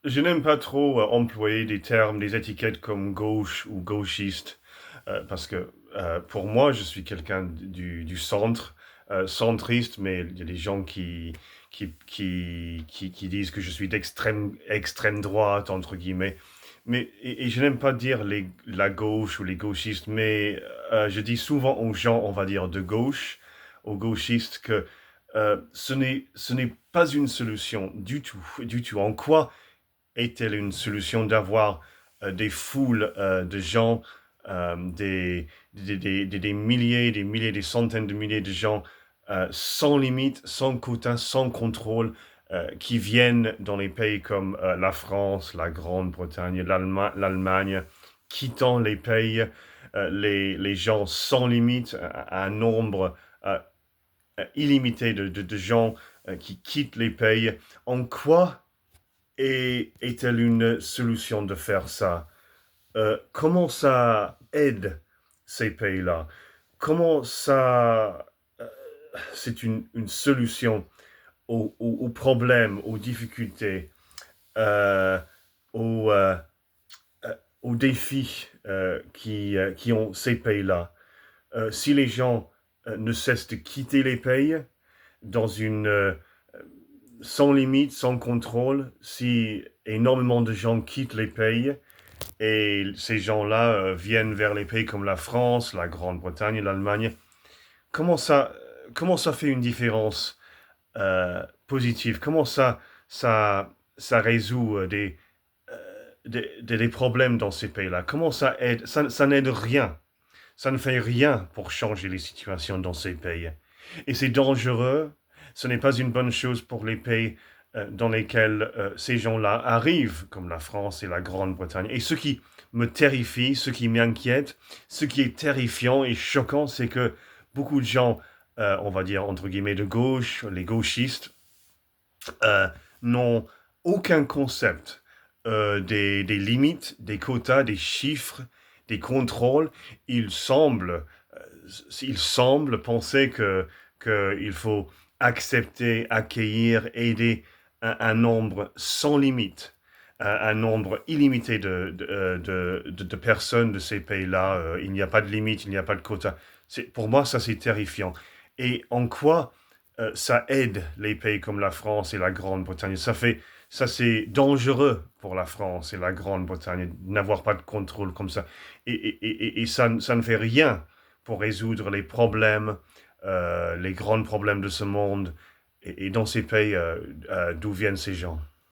Je n'aime pas trop employer des termes, des étiquettes comme gauche ou gauchiste, parce que pour moi, je suis quelqu'un du centre, centriste, mais il y a des gens qui disent que je suis extrême droite, entre guillemets. Et je n'aime pas dire la gauche ou les gauchistes, mais je dis souvent aux gens, on va dire de gauche, aux gauchistes, que ce n'est pas une solution du tout, du tout. En quoi est-elle une solution d'avoir des foules de gens, des milliers, des centaines de milliers de gens sans limite, sans quota, sans contrôle, qui viennent dans les pays comme la France, la Grande-Bretagne, l'Allemagne, quittant les pays, les gens sans limite, un nombre euh, illimité de gens qui quittent les pays. En quoi est-elle une solution de faire ça? Comment ça aide ces pays-là? Comment ça, c'est une solution aux problèmes, aux difficultés, euh, aux, euh, aux défis qui ont ces pays-là? Si les gens ne cessent de quitter les pays dans une sans limite, sans contrôle, si énormément de gens quittent les pays et ces gens-là viennent vers les pays comme la France, la Grande-Bretagne, l'Allemagne, comment ça, comment ça fait une différence positive? Comment ça résout des problèmes dans ces pays-là? Comment ça aide? Ça n'aide rien. Ça ne fait rien pour changer les situations dans ces pays. Et c'est dangereux. Ce n'est pas une bonne chose pour les pays dans lesquels ces gens-là arrivent, comme la France et la Grande-Bretagne. Et ce qui me terrifie, ce qui m'inquiète, ce qui est terrifiant et choquant, c'est que beaucoup de gens, on va dire entre guillemets de gauche, les gauchistes, euh, n'ont aucun concept des limites, des quotas, des chiffres, des contrôles. Ils semblent, ils semblent penser qu'il faut accepter, accueillir, aider un nombre sans limite, un nombre illimité de personnes de ces pays-là. Il n'y a pas de limite, il n'y a pas de quota. Pour moi, ça c'est terrifiant. Et en quoi ça aide les pays comme la France et la Grande-Bretagne. Ça c'est dangereux pour la France et la Grande-Bretagne n'avoir pas de contrôle comme ça. Et ça ne fait rien pour résoudre les problèmes, les grands problèmes de ce monde et dans ces pays d'où viennent ces gens.